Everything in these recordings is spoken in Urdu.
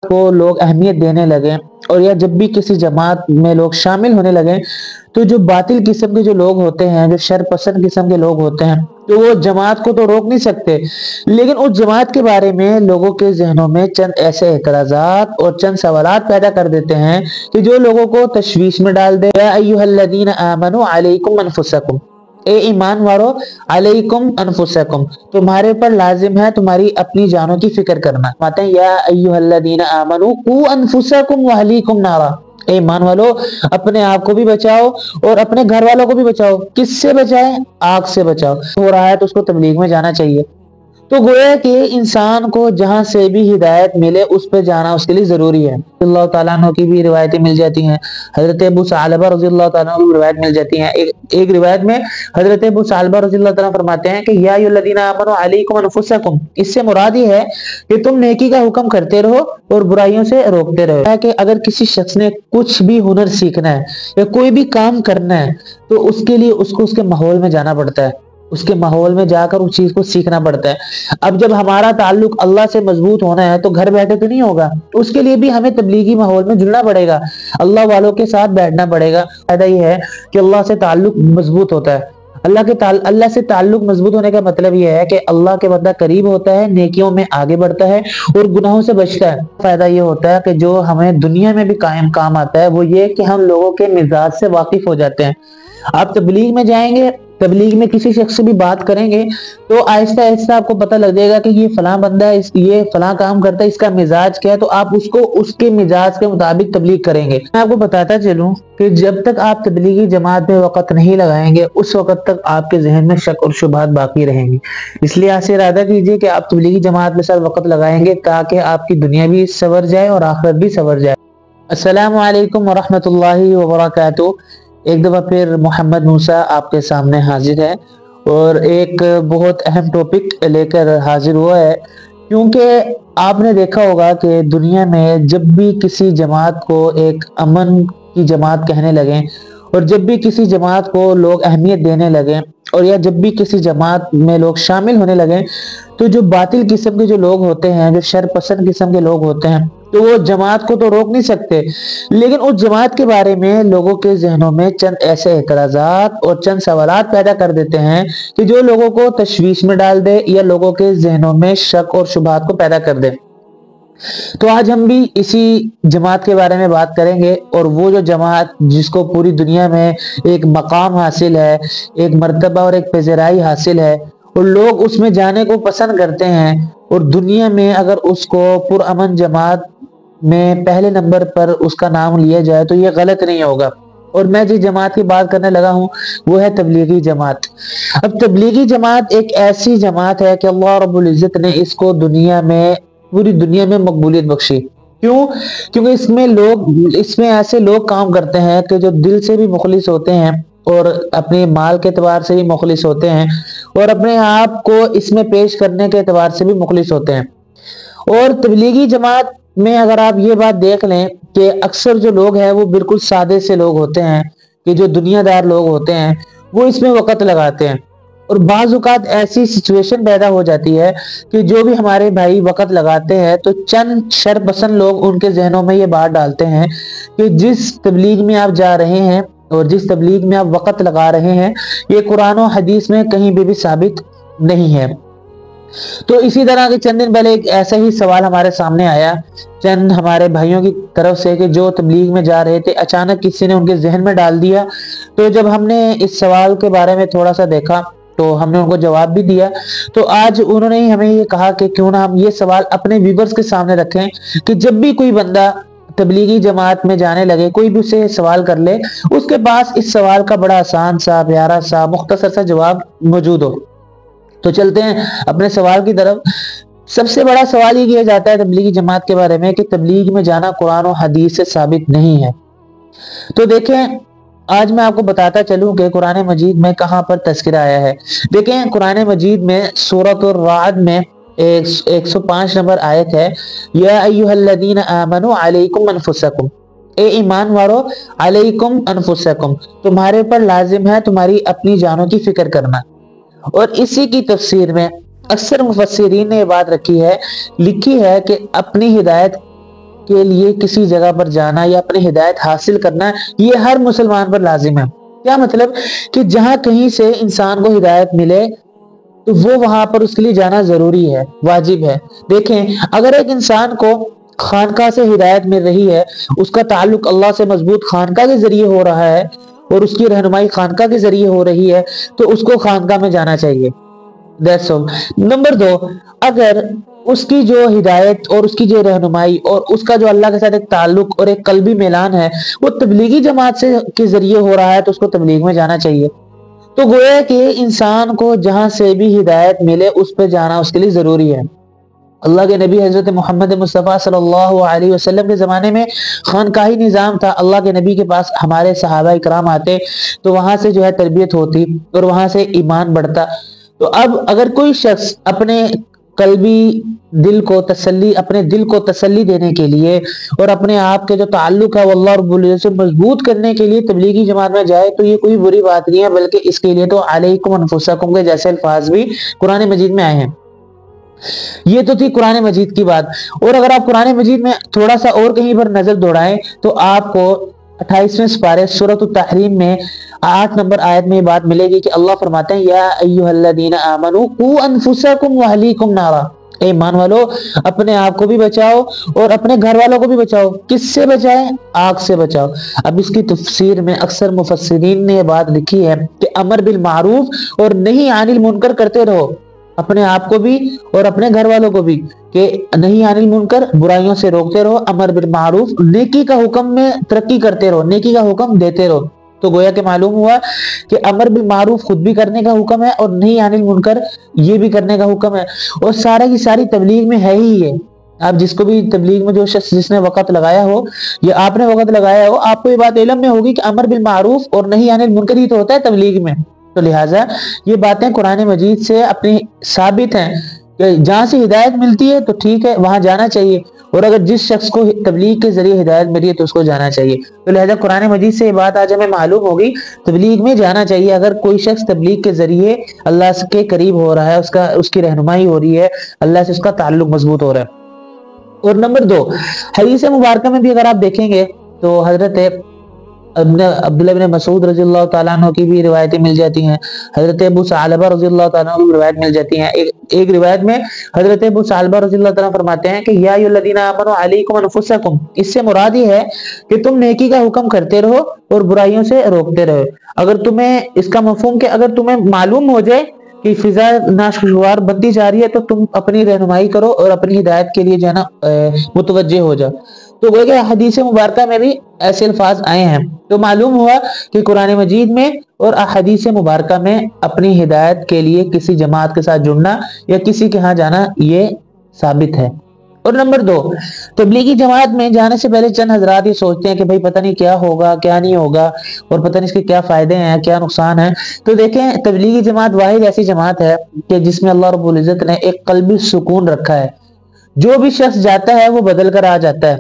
کو لوگ اہمیت دینے لگے اور یا جب بھی کسی جماعت میں لوگ شامل ہونے لگے تو جو باطل قسم کے جو لوگ ہوتے ہیں، جو شر پسند قسم کے لوگ ہوتے ہیں، تو وہ جماعت کو تو روک نہیں سکتے، لیکن اس جماعت کے بارے میں لوگوں کے ذہنوں میں چند ایسے اعتراضات اور چند سوالات پیدا کر دیتے ہیں کہ جو لوگوں کو تشویش میں ڈال دے۔ یا ایھا الذین آمنوا علیکم انفسکم، اے ایمان والو، علیکم انفسکم، تمہارے پر لازم ہے تمہاری اپنی جانوں کی فکر کرنا۔ ماتے ہیں یا ایھا الذین آمنوا قوا انفسکم واہلیکم نارا، اے ایمان والو اپنے آپ کو بھی بچاؤ اور اپنے گھر والوں کو بھی بچاؤ۔ کس سے بچائیں؟ آگ سے بچاؤ۔ ہو رہا ہے تو اس کو تبلیغ میں جانا چاہیے۔ تو گویا کہ انسان کو جہاں سے بھی ہدایت ملے اس پہ جانا اس کے لیے ضروری ہے۔ اللہ تعالیٰ عنہ کی بھی روایتیں مل جاتی ہیں، حضرت ابو ثعلبہ رضی اللہ تعالیٰ عنہ کی روایت مل جاتی ہیں۔ ایک روایت میں حضرت ابو ثعلبہ رضی اللہ تعالیٰ عنہ فرماتے ہیں کہ یا ایھا الذین آمنوا علیکم انفسکم، اس سے مراد یہ ہے کہ تم نیکی کا حکم کرتے رہو اور برائیوں سے روکتے رہو۔ کہ اگر کسی شخص نے کچھ بھی ہنر سیکھنا ہے یا کوئی بھی کام کرنا ہے تو اس کے لیے اس کو اس کے ماحول میں جانا پڑتا ہے، اس کے ماحول میں جا کر اس چیز کو سیکھنا پڑتا ہے۔ اب جب ہمارا تعلق اللہ سے مضبوط ہونا ہے تو گھر بیٹھے تو نہیں ہوگا، اس کے لیے بھی ہمیں تبلیغی ماحول میں جڑنا پڑے گا، اللہ والوں کے ساتھ بیٹھنا پڑے گا۔ فائدہ یہ ہے کہ اللہ سے تعلق مضبوط ہوتا ہے۔ اللہ سے تعلق مضبوط ہونے کا مطلب یہ ہے کہ اللہ کے بندہ قریب ہوتا ہے، نیکیوں میں آگے بڑھتا ہے اور گناہوں سے بچتا ہے۔ فائدہ یہ ہوتا ہے کہ جو ہمیں دنیا میں بھی قائم کام آتا ہے وہ یہ کہ ہم لوگوں کے مزاج سے واقف ہو جاتے ہیں۔ آپ تبلیغ میں جائیں گے، تبلیغ میں کسی شخص سے بھی بات کریں گے تو آہستہ آہستہ آپ کو پتہ لگ جائے گا کہ یہ فلاں بندہ ہے، یہ فلاں کام کرتا ہے، اس کا مزاج کیا ہے، تو آپ اس کو اس کے مزاج کے مطابق تبلیغ کریں گے۔ میں آپ کو بتاتا چلوں کہ جب تک آپ تبلیغی جماعت میں وقت نہیں لگائیں گے اس وقت تک آپ کے ذہن میں شک اور شبہات باقی رہیں گی۔ اس لیے ایسے ارادہ کیجئے کہ آپ تبلیغی جماعت میں ساتھ وقت لگائیں گے تاکہ آپ کی دنیا بھی سنور جائے اور آخرت بھی سنور جائے۔ السلام علیکم ورحمۃ اللہ وبرکاتہ۔ ایک دفعہ پھر محمد موسیٰ آپ کے سامنے حاضر ہے اور ایک بہت اہم ٹاپک لے کر حاضر ہوا ہے، کیونکہ آپ نے دیکھا ہوگا کہ دنیا میں جب بھی کسی جماعت کو ایک امن کی جماعت کہنے لگیں اور جب بھی کسی جماعت کو لوگ اہمیت دینے لگیں اور یا جب بھی کسی جماعت میں لوگ شامل ہونے لگیں تو جو باطل قسم کے جو لوگ ہوتے ہیں، جو شر پسند قسم کے لوگ ہوتے ہیں، تو وہ جماعت کو تو روک نہیں سکتے، لیکن اس جماعت کے بارے میں لوگوں کے ذہنوں میں چند ایسے اعتراضات اور چند سوالات پیدا کر دیتے ہیں کہ جو لوگوں کو تشویش میں ڈال دے یا لوگوں کے ذہنوں میں شک اور شبہات کو پیدا کر دے۔ تو آج ہم بھی اسی جماعت کے بارے میں بات کریں گے، اور وہ جو جماعت جس کو پوری دنیا میں ایک مقام حاصل ہے، ایک مرتبہ اور ایک پذیرائی حاصل ہے اور لوگ اس میں جانے کو پسند کرتے ہیں، اور دنیا میں اگر اس کو پرامن جماعت میں پہلے نمبر پر اس کا نام لیا جائے تو یہ غلط نہیں ہوگا۔ اور میں جس جماعت کی بات کرنے لگا ہوں وہ ہے تبلیغی جماعت۔ اب تبلیغی جماعت ایک ایسی جماعت ہے کہ اللہ رب العزت نے اس کو پوری دنیا میں مقبولیت بخشی۔ کیوں؟ کیونکہ اس میں ایسے لوگ کام کرتے ہیں کہ جو دل سے بھی مخلص ہوتے ہیں اور اپنے مال کے اعتبار سے بھی مخلص ہوتے ہیں اور اپنے آپ کو اس میں پیش کرنے کے اعتبار سے بھی مخلص ہوتے ہیں۔ اور تبلیغی جماعت میں اگر آپ یہ بات دیکھ لیں کہ اکثر جو لوگ ہیں وہ بالکل سادے سے لوگ ہوتے ہیں، کہ جو دنیا دار لوگ ہوتے ہیں وہ اس میں وقت لگاتے ہیں، اور بعض اوقات ایسی سچویشن پیدا ہو جاتی ہے کہ جو بھی ہمارے بھائی وقت لگاتے ہیں تو چند شر پسند لوگ ان کے ذہنوں میں یہ بات ڈالتے ہیں کہ جس تبلیغ میں آپ جا رہے ہیں اور جس تبلیغ میں آپ وقت لگا رہے ہیں یہ قرآن و حدیث میں کہیں بھی ثابت نہیں ہے۔ تو اسی طرح کے چند دن پہلے ایک ایسا ہی سوال ہمارے سامنے آیا چند ہمارے بھائیوں کی طرف سے کہ جو تبلیغ میں جا رہے تھے، اچانک کسی نے ان کے ذہن میں ڈال دیا۔ تو جب ہم نے اس سوال کے بارے میں تھوڑا سا دیکھا تو ہم نے ان کو جواب بھی دیا۔ تو آج انہوں نے ہمیں یہ کہا کہ کیوں نہ ہم یہ سوال اپنے ویورز کے سامنے رکھیں کہ جب بھی کوئی بندہ تبلیغی جماعت میں جانے لگے، کوئی بھی اسے سوال کر لے، اس کے پاس اس سوال کا بڑا آسان سا، پیارا سا، مختصر سا جواب موجود ہو۔ تو چلتے ہیں اپنے سوال کی طرف۔ سب سے بڑا سوال یہ کیا جاتا ہے تبلیغی جماعت کے بارے میں کہ تبلیغ میں جانا قرآن و حدیث سے ثابت نہیں ہے۔ تو دیکھیں آج میں آپ کو بتاتا چلوں کہ قرآن مجید میں کہاں پر تذکرہ آیا ہے۔ دیکھیں قرآن مجید میں سورۃ الرعد میں 105 نمبر آیت ہے، یا ایھا الذین آمنوا علیکم انفسکم، اے ایمان والو، علیکم انفسکم، تمہارے پر لازم ہے تمہاری اپنی جانوں کی فکر کرنا۔ اور اسی کی تفسیر میں اکثر مفسرین نے یہ بات لکھی ہے کہ اپنی ہدایت کے لیے کسی جگہ پر جانا یا اپنی ہدایت حاصل کرنا، یہ ہر مسلمان پر لازم ہے۔ کیا مطلب کہ جہاں کہیں سے انسان کو ہدایت ملے تو وہ وہاں پر اس کے لیے جانا ضروری ہے، واجب ہے۔ دیکھیں، اگر ایک انسان کو خانقاہ سے ہدایت مل رہی ہے، اس کا تعلق اللہ سے مضبوط خانقاہ کے ذریعے ہو رہا ہے اور اس کی رہنمائی خانقاہ کے ذریعے ہو رہی ہے، تو اس کو خانقاہ میں جانا چاہیے۔ That's all۔ نمبر 2، اگر اس کی جو ہدایت اور اس کی جو رہنمائی اور اس کا جو اللہ کے ساتھ ایک تعلق اور ایک قلبی میلان ہے وہ تبلیغی جماعت کے ذریعے ہو رہا ہے تو اس کو تبلیغ میں جانا چاہیے۔ تو گویا کہ انسان کو جہاں سے بھی ہدایت ملے اس پہ جانا اس کے لیے ضروری ہے۔ اللہ کے نبی حضرت محمد مصطفیٰ صلی اللہ علیہ وسلم کے زمانے میں خانقاہی نظام تھا۔ اللہ کے نبی کے پاس ہمارے صحابہ کرام آتے تو وہاں سے جو ہے تربیت ہوتی اور وہاں سے ایمان بڑھتا۔ تو اب اگر کوئی شخص اپنے قلبی اپنے دل کو تسلی دینے کے لیے اور اپنے آپ کے جو تعلق ہے وہ اللہ رب العزت سے مضبوط کرنے کے لیے تبلیغی جماعت میں جائے تو یہ کوئی بری بات نہیں ہے، بلکہ اس کے لیے تو علیکم انفسکم کے جیسے الفاظ بھی قرآن مجید میں آئے ہیں۔ یہ تو تھی قرآن مجید کی بات۔ اور اگر آپ قرآن مجید میں تھوڑا سا اور کہیں پر نظر دوڑائیں تو آپ کو 28ویں سپارے سورۃ التحریم میں 8 نمبر آیت میں یہ بات ملے گی کہ اللہ فرماتے ہیں یا ایھا الذین آمنوا قوا انفسکم واہلیکم نارا، اے ایمان والو اپنے آپ کو بھی بچاؤ اور اپنے گھر والوں کو بھی بچاؤ۔ کس سے بچائیں؟ آگ سے بچاؤ۔ اب اس کی تفسیر میں اکثر مفسرین نے یہ بات لکھی ہے کہ امر بالمعروف اور نہی عن المنکر کرتے رہو، اپنے آپ کو بھی اور اپنے گھر والوں کو بھی، کہ نہی عن المنکر برائیوں سے روکتے رہو، امر بالمعروف نیکی کا حکم میں ترقی کرتے رہو، نیکی کا حکم دیتے رہو۔ تو گویا کہ معلوم ہوا کہ امر بالمعروف خود بھی کرنے کا حکم ہے اور نہی عن المنکر یہ بھی کرنے کا حکم ہے، اور سارا کی ساری تبلیغ میں ہے ہی یہ۔ آپ جس کو بھی تبلیغ میں جو شخص جس نے وقت لگایا ہو یا آپ نے وقت لگایا ہو، آپ کو یہ بات علم میں ہوگی کہ امر بالمعروف اور نہی عن المنکر ہی تو ہوتا ہے تبلیغ میں۔ تو لہٰذا یہ باتیں قرآن مجید سے اپنی ثابت ہیں کہ جہاں سے ہدایت ملتی ہے تو ٹھیک ہے وہاں جانا چاہیے، اور اگر جس شخص کو تبلیغ کے ذریعے ہدایت ملی ہے تو اس کو جانا چاہیے۔ تو لہذا قرآن مجید سے یہ بات آج ہمیں معلوم ہوگی، تبلیغ میں جانا چاہیے۔ اگر کوئی شخص تبلیغ کے ذریعے اللہ کے قریب ہو رہا ہے، اس کی رہنمائی ہو رہی ہے، اللہ سے اس کا تعلق مضبوط ہو رہا ہے۔ اور نمبر 2، حدیث مبارکہ میں بھی اگر آپ دیکھیں گے تو حضرت عبداللہ بن مسعود رضی اللہ تعالیٰ عنہ کی بھی روایتیں مل جاتی ہیں، حضرت ابو ثعلبہ رضی اللہ تعالیٰ عنہ کی روایت مل جاتی ہیں۔ ایک روایت میں حضرت ابو ثعلبہ رضی اللہ تعالیٰ فرماتے ہیں کہ یا ایھا الذین آمنوا علیکم انفسکم، اس سے مراد یہ ہے کہ تم نیکی کا حکم کرتے رہو اور برائیوں سے روکتے رہو۔ اگر تمہیں اس کا مفہوم کہ اگر تمہیں معلوم ہو جائے کہ فضا ناشکرگزار بنتی جا رہی ہے تو تم اپنی رہنمائی کرو اور اپنی ہدایت کے لیے جو ہے نا متوجہ ہو جاؤ۔ تو وہ کہ حدیث مبارکہ میں بھی ایسے الفاظ آئے ہیں، تو معلوم ہوا کہ قرآن مجید میں اور احادیث مبارکہ میں اپنی ہدایت کے لیے کسی جماعت کے ساتھ جڑنا یا کسی کے ہاں جانا یہ ثابت ہے۔ اور نمبر 2، تبلیغی جماعت میں جانے سے پہلے چند حضرات یہ سوچتے ہیں کہ بھائی پتہ نہیں کیا ہوگا کیا نہیں ہوگا، اور پتہ نہیں اس کے کیا فائدے ہیں کیا نقصان ہے۔ تو دیکھیں، تبلیغی جماعت واحد ایسی جماعت ہے کہ جس میں اللہ رب العزت نے ایک قلبی سکون رکھا ہے۔ جو بھی شخص جاتا ہے وہ بدل کر آ جاتا ہے۔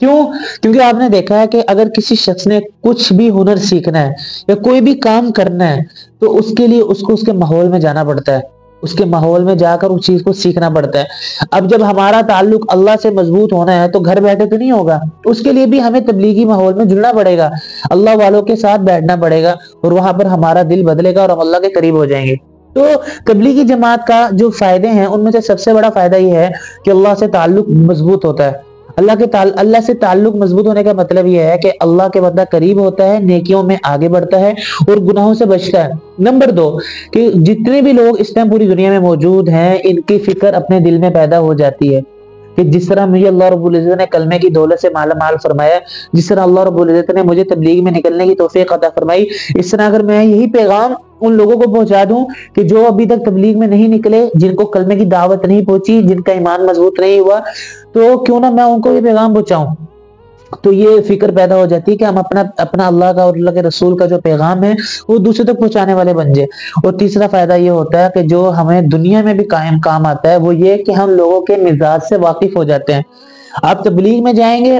کیوں؟ کیونکہ آپ نے دیکھا ہے کہ اگر کسی شخص نے کچھ بھی ہنر سیکھنا ہے یا کوئی بھی کام کرنا ہے تو اس کے لیے اس کو اس کے ماحول میں جانا پڑتا ہے، اس کے ماحول میں جا کر اس چیز کو سیکھنا پڑتا ہے۔ اب جب ہمارا تعلق اللہ سے مضبوط ہونا ہے تو گھر بیٹھے تو نہیں ہوگا، اس کے لیے بھی ہمیں تبلیغی ماحول میں جڑنا پڑے گا، اللہ والوں کے ساتھ بیٹھنا پڑے گا، اور وہاں پر ہمارا دل بدلے گا اور ہم اللہ کے قریب ہو جائیں گے۔ تو تبلیغی جماعت کا جو فائدے ہیں ان میں سے سب سے بڑا فائدہ یہ ہے کہ اللہ سے تعلق مضبوط ہوتا ہے۔ اللہ سے تعلق مضبوط ہونے کا مطلب یہ ہے کہ اللہ کے بندہ قریب ہوتا ہے، نیکیوں میں آگے بڑھتا ہے اور گناہوں سے بچتا ہے۔ نمبر 2، کہ جتنے بھی لوگ اس ٹائم پوری دنیا میں موجود ہیں ان کی فکر اپنے دل میں پیدا ہو جاتی ہے کہ جس طرح مجھے اللہ رب العزت نے کلمے کی دولت سے مالا مال فرمایا، جس طرح اللہ رب العزت نے مجھے تبلیغ میں نکلنے کی توفیق عطا فرمائی، اس طرح اگر میں یہی پیغام ان لوگوں کو پہنچا دوں کہ جو ابھی تک تبلیغ میں نہیں نکلے، جن کو کلمے کی دعوت نہیں پہنچی، جن کا ایمان مضبوط نہیں ہوا، تو کیوں نہ میں ان کو یہ پیغام پہنچاؤں۔ تو یہ فکر پیدا ہو جاتی ہے کہ ہم اپنا اللہ کا اور اللہ کے رسول کا جو پیغام ہے وہ دوسرے تک پہنچانے والے بن جائے۔ اور تیسرا فائدہ یہ ہوتا ہے کہ جو ہمیں دنیا میں بھی قائم کام آتا ہے وہ یہ کہ ہم لوگوں کے مزاج سے واقف ہو جاتے ہیں۔ آپ تبلیغ میں جائیں گے